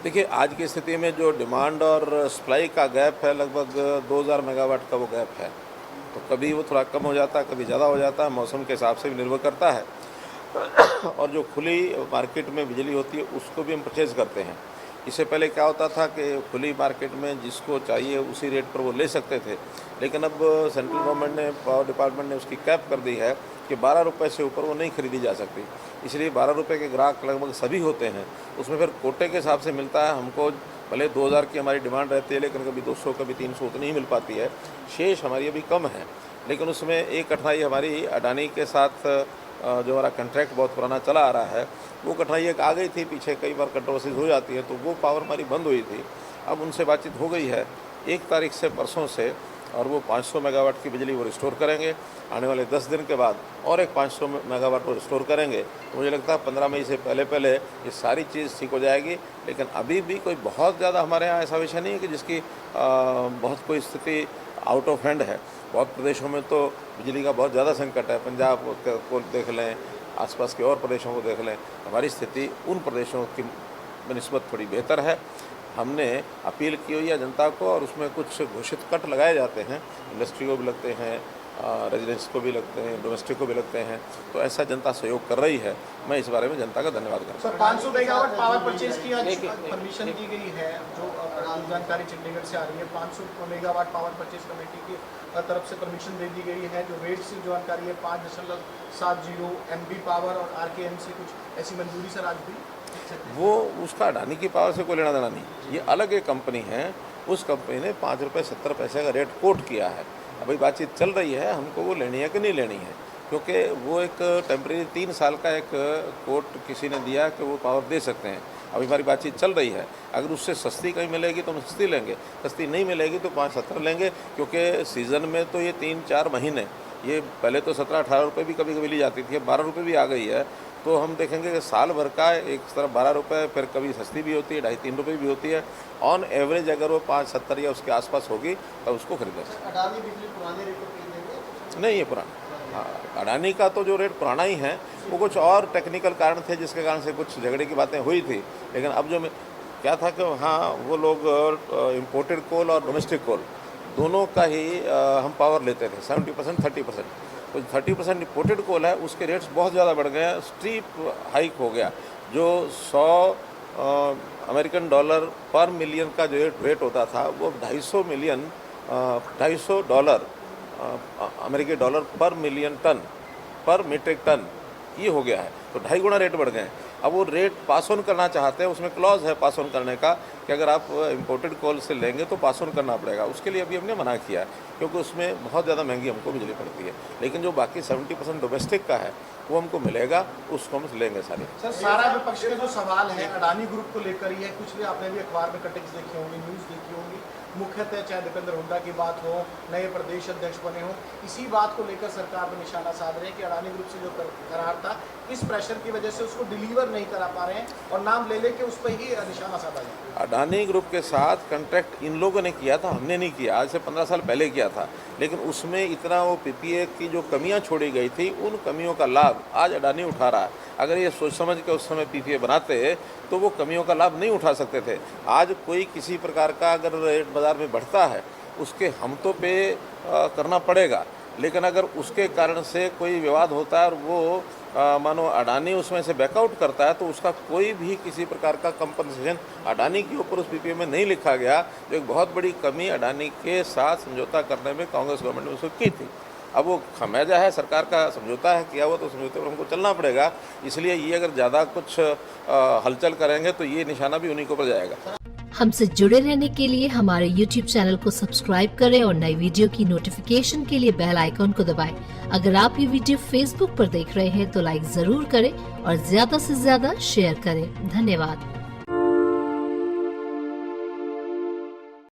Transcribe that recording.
देखिए, आज की स्थिति में जो डिमांड और सप्लाई का गैप है, लगभग 2000 मेगावाट का वो गैप है। तो कभी वो थोड़ा कम हो जाता है, कभी ज़्यादा हो जाता है, मौसम के हिसाब से भी निर्भर करता है। और जो खुली मार्केट में बिजली होती है, उसको भी हम परचेज़ करते हैं। इससे पहले क्या होता था कि खुली मार्केट में जिसको चाहिए उसी रेट पर वो ले सकते थे, लेकिन अब सेंट्रल गवर्नमेंट ने, पावर डिपार्टमेंट ने उसकी कैप कर दी है कि 12 रुपये से ऊपर वो नहीं खरीदी जा सकती। इसलिए 12 रुपये के ग्राहक लगभग सभी होते हैं। उसमें फिर कोटे के हिसाब से मिलता है हमको। भले 2000 की हमारी डिमांड रहती है, लेकिन कभी 200 कभी 300 उतनी ही मिल पाती है। शेष हमारी अभी कम है, लेकिन उसमें एक कठिनाई हमारी अडानी के साथ जो हमारा कॉन्ट्रैक्ट बहुत पुराना चला आ रहा है, वो कठिनाई एक आ गई थी। पीछे कई बार कंट्रोवर्सीज हो जाती है, तो वो पावर हमारी बंद हुई थी। अब उनसे बातचीत हो गई है 1 तारीख से, परसों से, और वो 500 मेगावाट की बिजली वो रिस्टोर करेंगे। आने वाले 10 दिन के बाद और एक 500 मेगावाट वो रिस्टोर करेंगे। तो मुझे लगता है 15 मई से पहले पहले ये सारी चीज़ ठीक हो जाएगी। लेकिन अभी भी कोई बहुत ज़्यादा हमारे यहाँ ऐसा विषय नहीं है कि जिसकी बहुत कोई स्थिति आउट ऑफ हैंड है। बहुत प्रदेशों में तो बिजली का बहुत ज़्यादा संकट है। पंजाब को देख लें, आसपास के और प्रदेशों को देख लें। हमारी स्थिति उन प्रदेशों की बनिस्बत थोड़ी बेहतर है। हमने अपील की हुई है जनता को, और उसमें कुछ घोषित कट लगाए जाते हैं। इंडस्ट्री को भी लगते हैं, रेजिडेंस को भी लगते हैं, डोमेस्टिक को भी लगते हैं। तो ऐसा जनता सहयोग कर रही है। मैं इस बारे में जनता का धन्यवाद करता हूँ। 500 मेगावाट पावर परचेज की आज परमिशन दी गई है, जो जानकारी चंडीगढ़ से आ रही है। 500 मेगावाट पावर परचेज कमेटी की तरफ से परमिशन दे दी गई है। जो रेट से जानकारी है 5.70 MB पावर और RKM से कुछ ऐसी मंजूरी सर आज भी वो उसका अडानी की पावर से कोई लेना देना नहीं। ये अलग एक कंपनी है। उस कंपनी ने 5 रुपये 70 पैसे का रेट कोट किया है। अभी बातचीत चल रही है, हमको वो लेनी है कि नहीं लेनी है, क्योंकि वो एक टेम्परेरी 3 साल का एक कोट किसी ने दिया कि वो पावर दे सकते हैं। अभी हमारी बातचीत चल रही है। अगर उससे सस्ती कहीं मिलेगी तो हम सस्ती लेंगे, सस्ती नहीं मिलेगी तो 5.70 लेंगे। क्योंकि सीज़न में तो ये 3-4 महीने, ये पहले तो 17-18 रुपये भी कभी कभी ली जाती थी, 12 रुपये भी आ गई है। तो हम देखेंगे कि साल भर का एक तरफ 12 रुपये, फिर कभी सस्ती भी होती है, 2.5-3 रुपये भी होती है। ऑन एवरेज अगर वो 5.70 या उसके आसपास होगी तो उसको खरीदें। अडानी बिजली पुराने रेट पर देंगे? नहीं, ये पुराना। हाँ, अडानी का तो जो रेट पुराना ही है। वो कुछ और टेक्निकल कारण थे जिसके कारण से कुछ झगड़े की बातें हुई थी। लेकिन अब जो क्या था कि हाँ, वो लोग इम्पोर्टेड कोल और डोमेस्टिक कोल दोनों का ही हम पावर लेते थे, 70% 30%। तो 30% इम्पोर्टेड कोल है, उसके रेट्स बहुत ज़्यादा बढ़ गए हैं। स्टीप हाइक हो गया। जो 100 अमेरिकन डॉलर पर मिलियन का जो रेट होता था, वो $250 अमेरिकी डॉलर पर मिलियन टन, पर मीट्रिक टन ये हो गया है। तो 2.5 गुना रेट बढ़ गए हैं। अब वो रेट पास ऑन करना चाहते हैं, उसमें क्लॉज है पास ऑन करने का कि अगर आप इम्पोर्टेड कोल से लेंगे तो पास ऑन करना पड़ेगा। उसके लिए अभी हमने मना किया है, क्योंकि उसमें बहुत ज़्यादा महंगी हमको बिजली पड़ती है। लेकिन जो बाकी 70% डोमेस्टिक का है वो हमको मिलेगा, उसको हम लेंगे सारी। सर, सारा विपक्ष का जो सवाल है अडानी ग्रुप को लेकर ही है। कुछ भी आपने भी अखबार में कटिंग्स देखी होंगी, न्यूज़ देखी होंगी। मुख्यतः चाहे दीपेंद्र हुड्डा की बात हो, नए प्रदेश अध्यक्ष बने हो, इसी बात को लेकर सरकार पर निशाना साध रहे हैं कि अडानी ग्रुप से जो करार था, इस प्रेशर की वजह से उसको डिलीवर नहीं करा पा रहे हैं, और नाम ले लेके उस पर ही निशाना साधा जाए। अडानी ग्रुप के साथ कॉन्ट्रैक्ट इन लोगों ने किया था, हमने नहीं किया। आज से 15 साल पहले किया था। लेकिन उसमें इतना वो PPA की जो कमियां छोड़ी गई थी, उन कमियों का लाभ आज अडानी उठा रहा है। अगर ये सोच समझ के उस समय PPA बनाते तो वो कमियों का लाभ नहीं उठा सकते थे। आज कोई किसी प्रकार का अगर रेट बाज़ार में बढ़ता है, उसके हम तो पे करना पड़ेगा। लेकिन अगर उसके कारण से कोई विवाद होता है और वो मानो अडानी उसमें से बैकआउट करता है, तो उसका कोई भी किसी प्रकार का कंपनसेशन अडानी के ऊपर उस PPA में नहीं लिखा गया। जो एक बहुत बड़ी कमी अडानी के साथ समझौता करने में कांग्रेस गवर्नमेंट ने उसको की थी। अब वो खमेजा है, सरकार का समझौता है किया हुआ, तो समझौते पर हमको चलना पड़ेगा। इसलिए ये अगर ज़्यादा कुछ हलचल करेंगे तो ये निशाना भी उन्हीं के ऊपर जाएगा। हमसे जुड़े रहने के लिए हमारे YouTube चैनल को सब्सक्राइब करें और नई वीडियो की नोटिफिकेशन के लिए बेल आइकॉन को दबाएं। अगर आप ये वीडियो Facebook पर देख रहे हैं तो लाइक जरूर करें और ज्यादा से ज्यादा शेयर करें। धन्यवाद।